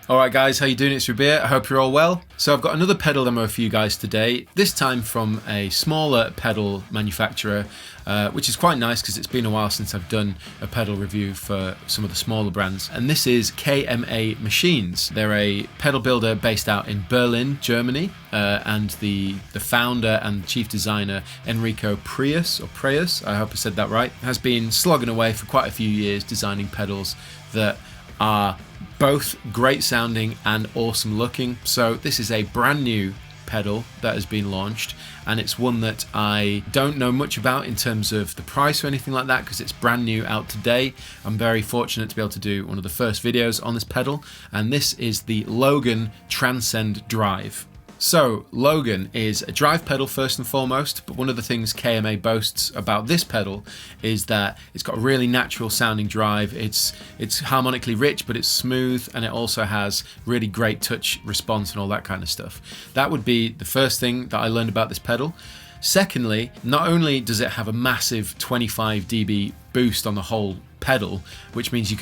Alright guys, how you doing? It's Rabea. I hope you're all well. So I've got another pedal demo for you guys today, this time from a smaller pedal manufacturer, which is quite nice because it's been a while since I've done a pedal review for some of the smaller brands. And this is KMA Machines. They're a pedal builder based out in Berlin, Germany, and the founder and chief designer, Enrico Preus, I hope I said that right, has been slogging away for quite a few years designing pedals that are both great sounding and awesome looking. So this is a brand new pedal that has been launched, and it's one that I don't know much about in terms of the price or anything like that because it's brand new out today. I'm very fortunate to be able to do one of the first videos on this pedal, and this is the Logan Transcend Drive. So Logan is a drive pedal first and foremost, but one of the things KMA boasts about this pedal is that it's got a really natural sounding drive. It's harmonically rich, but it's smooth, and it also has really great touch response and all that kind of stuff. That would be the first thing that I learned about this pedal. Secondly, not only does it have a massive 25 dB boost on the whole pedal, which means you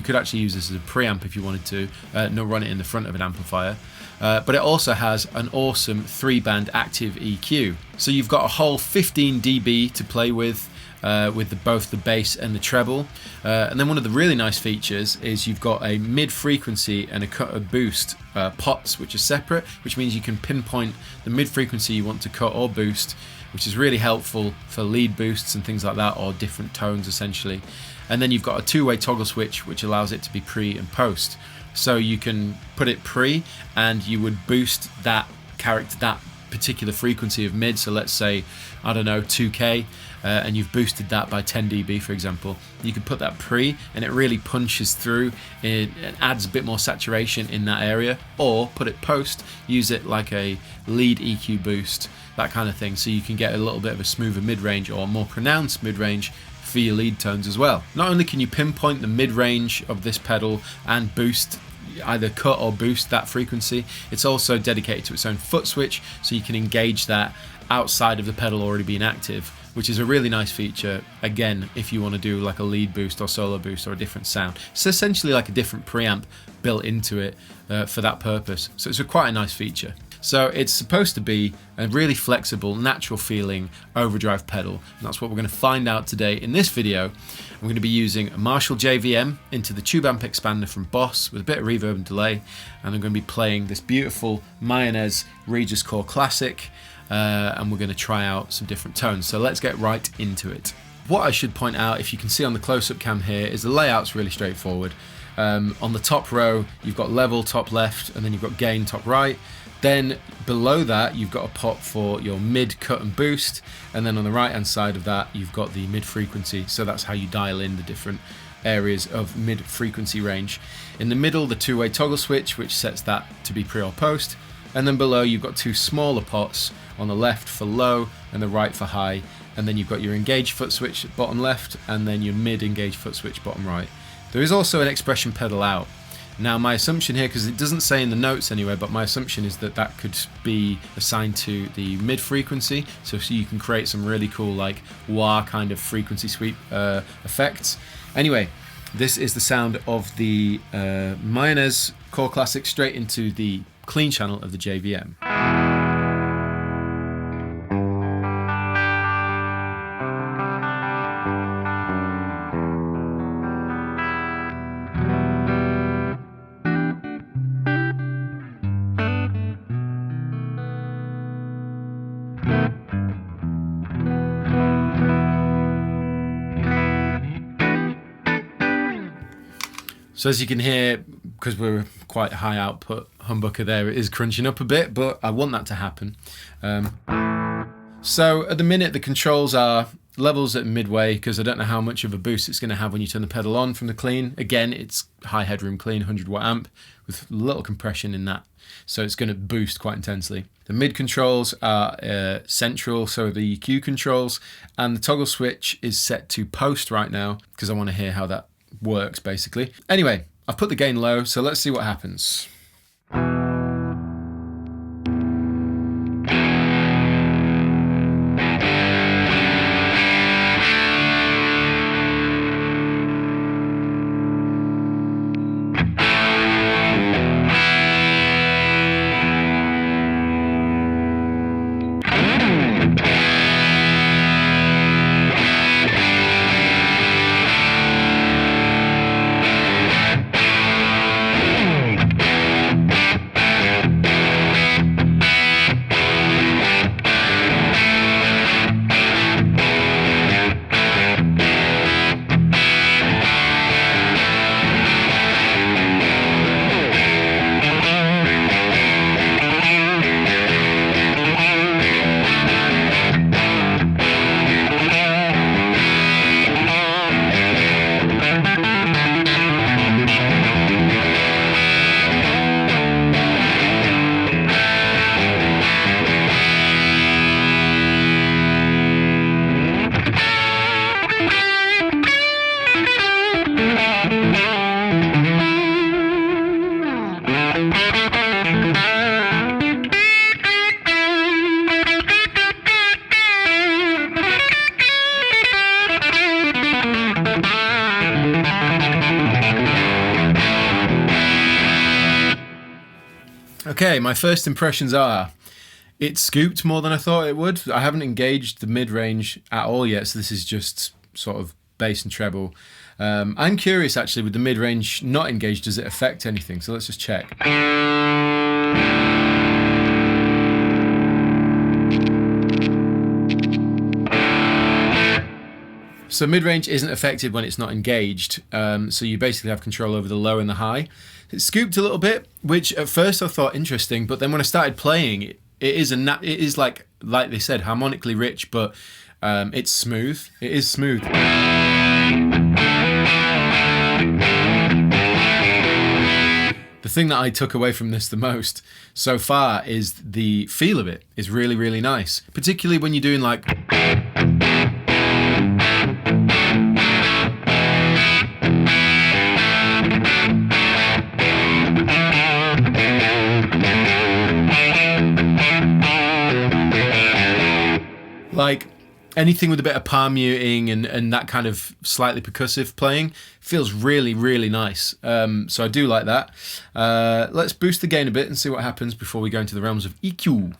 could actually use this as a preamp if you wanted to, not run it in the front of an amplifier. But it also has an awesome 3-band active EQ. So you've got a whole 15 dB to play with both the bass and the treble. And then one of the really nice features is you've got a mid-frequency and a cut or boost pots, which are separate, which means you can pinpoint the mid-frequency you want to cut or boost, which is really helpful for lead boosts and things like that, or different tones essentially. And then you've got a two-way toggle switch, which allows it to be pre and post. So you can put it pre, and you would boost that particular frequency of mid. So let's say, I don't know, 2K, and you've boosted that by 10 dB, for example. You can put that pre, and it really punches through. It adds a bit more saturation in that area. Or put it post, use it like a lead EQ boost, that kind of thing. So you can get a little bit of a smoother mid-range or more pronounced mid-range for your lead tones as well. Not only can you pinpoint the mid-range of this pedal and boost, either cut or boost that frequency, it's also dedicated to its own foot switch, so you can engage that outside of the pedal already being active, which is a really nice feature, again, if you want to do like a lead boost or solo boost or a different sound. It's essentially like a different preamp built into it for that purpose. So it's quite a nice feature. So it's supposed to be a really flexible, natural feeling overdrive pedal, and that's what we're going to find out today in this video. I'm going to be using a Marshall JVM into the tube amp expander from Boss with a bit of reverb and delay, and I'm going to be playing this beautiful Massaad Regis Core Classic, and we're going to try out some different tones. So let's get right into it. What I should point out, if you can see on the close-up cam here, is the layout's really straightforward. On the top row, you've got level top left, and then you've got gain top right. Then below that, you've got a pot for your mid, cut and boost, and then on the right hand side of that, you've got the mid frequency. So that's how you dial in the different areas of mid frequency range. In the middle, the two-way toggle switch, which sets that to be pre or post, and then below you've got two smaller pots, on the left for low and the right for high, and then you've got your engaged foot switch bottom left, and then your mid engaged foot switch bottom right. There is also an expression pedal out. Now my assumption here, because it doesn't say in the notes anyway, but my assumption is that that could be assigned to the mid frequency, so you can create some really cool like wah kind of frequency sweep effects. Anyway, this is the sound of the Massaad Core Classic straight into the clean channel of the JVM. So as you can hear, because we're quite high output humbucker there, it is crunching up a bit, but I want that to happen. So at the minute, the controls are levels at midway, because I don't know how much of a boost it's going to have when you turn the pedal on from the clean. Again, it's high headroom clean, 100 watt amp with little compression in that, so it's going to boost quite intensely. The mid controls are central, so the EQ controls, and the toggle switch is set to post right now because I want to hear how that works basically. Anyway, I've put the gain low, so let's see what happens. Okay, my first impressions are, it scooped more than I thought it would. I haven't engaged the mid-range at all yet, so this is just sort of bass and treble. I'm curious actually, with the mid-range not engaged, does it affect anything? So let's just check. So mid-range isn't affected when it's not engaged, so you basically have control over the low and the high. It scooped a little bit, which at first I thought interesting, but then when I started playing, it is like they said, harmonically rich, but it's smooth. It is smooth. The thing that I took away from this the most so far is the feel of it is really, really nice, particularly when you're doing like... Like anything with a bit of palm muting and that kind of slightly percussive playing feels really, really nice. So I do like that. Let's boost the gain a bit and see what happens before we go into the realms of EQ.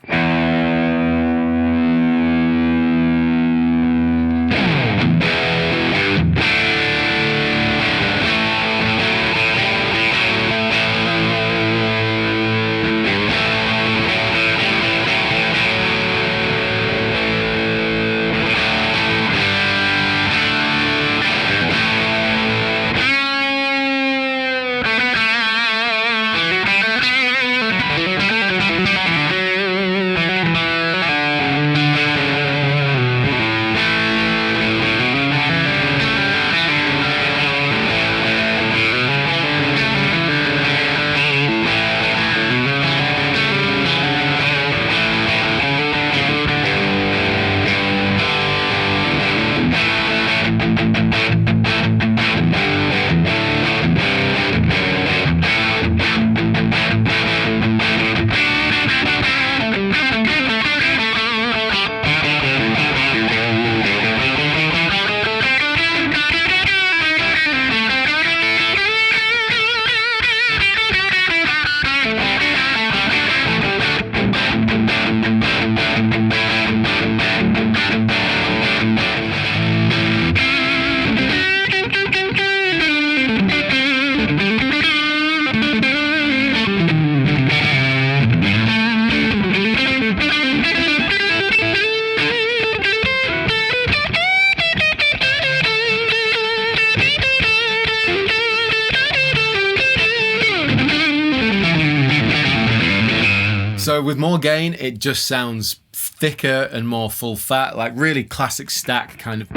So with more gain, it just sounds thicker and more full fat, like really classic stack kind of.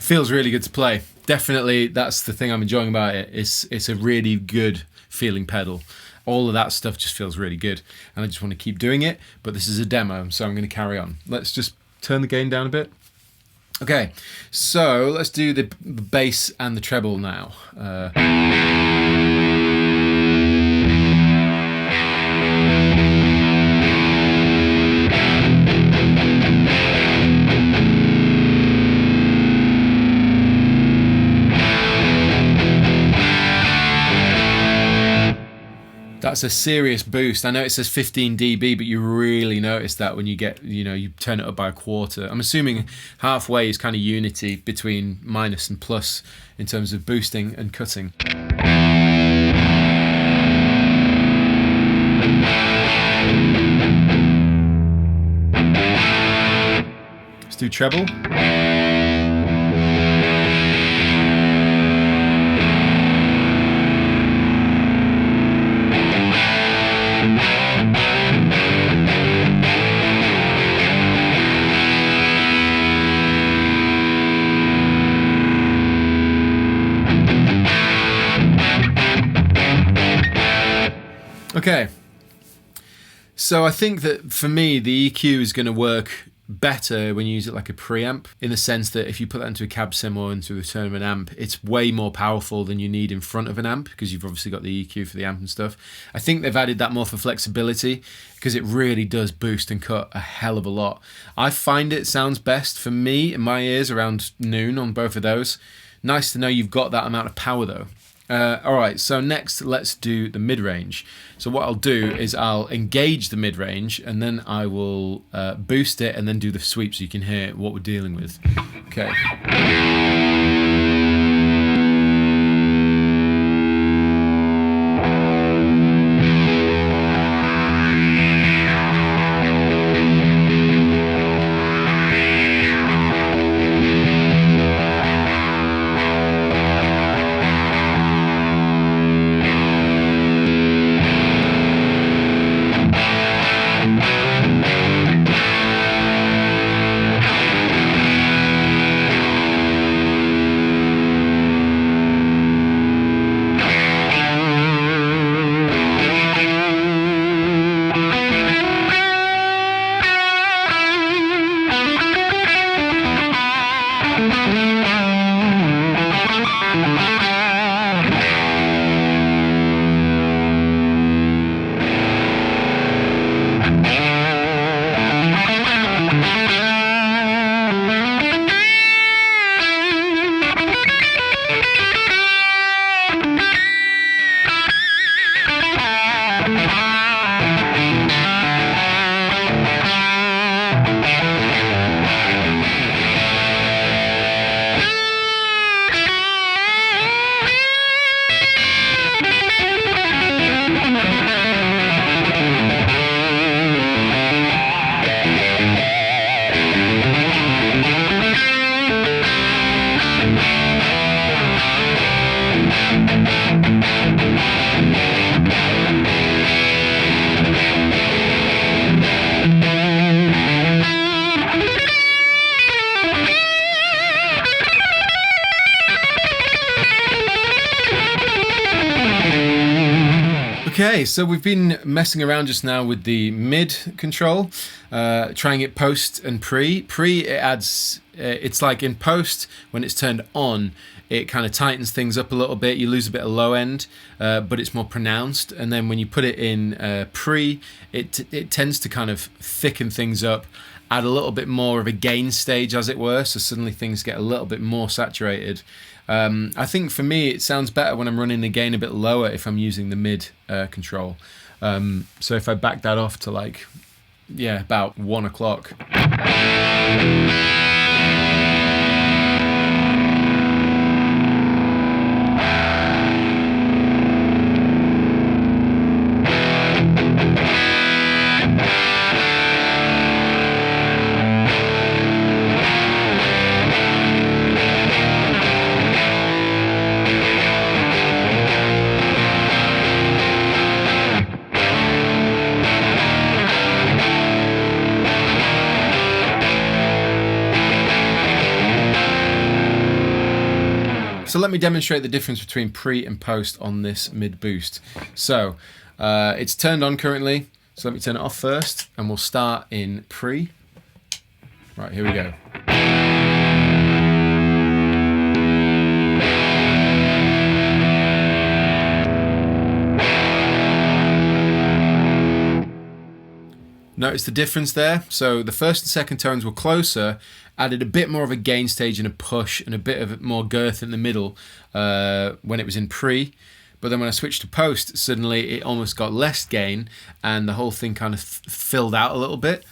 Feels really good to play. Definitely, that's the thing I'm enjoying about it. It's a really good feeling pedal. All of that stuff just feels really good, and I just want to keep doing it. But this is a demo, so I'm going to carry on. Let's just turn the gain down a bit. Okay, so let's do the bass and the treble now. That's a serious boost. I know it says 15 dB, but you really notice that when you get, you turn it up by a quarter. I'm assuming halfway is kind of unity between minus and plus in terms of boosting and cutting. Let's do treble. Okay, so I think that for me the EQ is going to work better when you use it like a preamp, in the sense that if you put that into a cab sim or into the return of an amp, it's way more powerful than you need in front of an amp, because you've obviously got the EQ for the amp and stuff. I think they've added that more for flexibility, because it really does boost and cut a hell of a lot. I find it sounds best for me in my ears around noon on both of those. Nice to know you've got that amount of power though. Alright, so next let's do the mid-range. So what I'll do is I'll engage the mid-range and then I will boost it and then do the sweep so you can hear what we're dealing with. Okay. Okay, so we've been messing around just now with the mid control, trying it post and pre. Pre, it adds, it's like in post, when it's turned on, it kind of tightens things up a little bit. You lose a bit of low end, but it's more pronounced. And then when you put it in pre, it tends to kind of thicken things up, add a little bit more of a gain stage, as it were. So suddenly things get a little bit more saturated. I think for me, it sounds better when I'm running the gain a bit lower if I'm using the mid control. So if I back that off to like, yeah, about 1 o'clock. So let me demonstrate the difference between pre and post on this mid boost. So it's turned on currently. So let me turn it off first and we'll start in pre. Right, here we go. Notice the difference there. So the first and second tones were closer, added a bit more of a gain stage and a push and a bit of more girth in the middle when it was in pre. But then when I switched to post, suddenly it almost got less gain and the whole thing kind of filled out a little bit.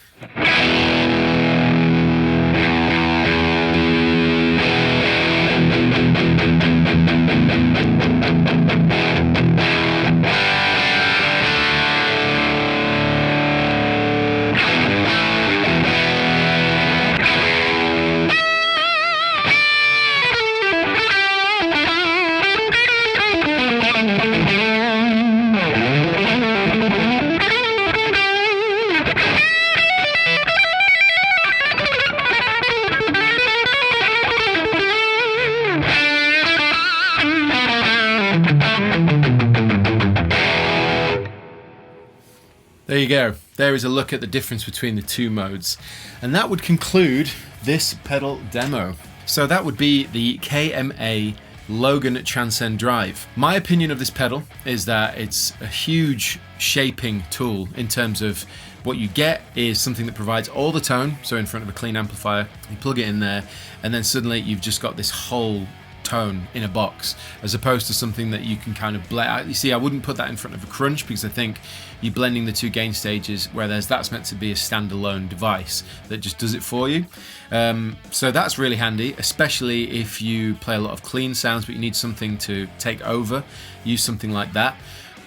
There you go. There is a look at the difference between the two modes. And that would conclude this pedal demo. So that would be the KMA Logan Transcend drive. My opinion of this pedal is that it's a huge shaping tool in terms of what you get is something that provides all the tone, so in front of a clean amplifier, you plug it in there, and then suddenly you've just got this whole tone in a box, as opposed to something that you can kind of blend out. You see, I wouldn't put that in front of a crunch because I think you're blending the two gain stages, whereas that's meant to be a standalone device that just does it for you. So that's really handy, especially if you play a lot of clean sounds but you need something to take over. Use something like that.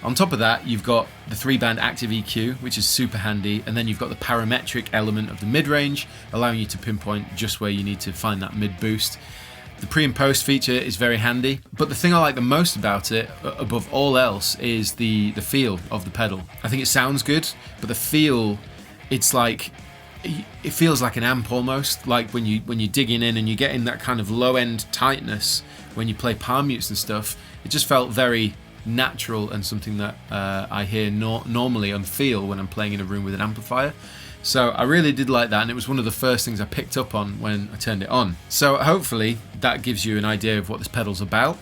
On top of that, you've got the 3-band active EQ, which is super handy, and then you've got the parametric element of the mid-range, allowing you to pinpoint just where you need to find that mid-boost. The pre and post feature is very handy, but the thing I like the most about it, above all else, is the feel of the pedal. I think it sounds good, but the feel, it's like, it feels like an amp almost, like when you're digging in and you're getting that kind of low-end tightness when you play palm mutes and stuff. It just felt very natural and something that I hear normally and feel when I'm playing in a room with an amplifier. So I really did like that, and it was one of the first things I picked up on when I turned it on. So hopefully that gives you an idea of what this pedal's about.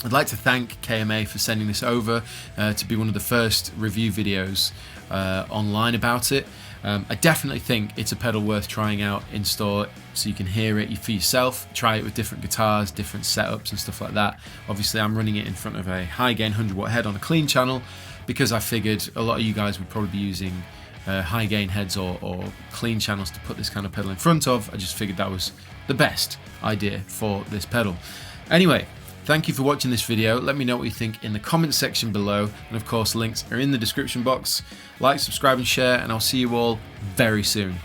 I'd like to thank KMA for sending this over to be one of the first review videos online about it. I definitely think it's a pedal worth trying out in store so you can hear it for yourself, try it with different guitars, different setups and stuff like that. Obviously I'm running it in front of a high gain 100 watt head on a clean channel because I figured a lot of you guys would probably be using high gain heads or clean channels to put this kind of pedal in front of. I just figured that was the best idea for this pedal. Anyway, thank you for watching this video. Let me know what you think in the comments section below, and of course links are in the description box. Like, subscribe and share, and I'll see you all very soon.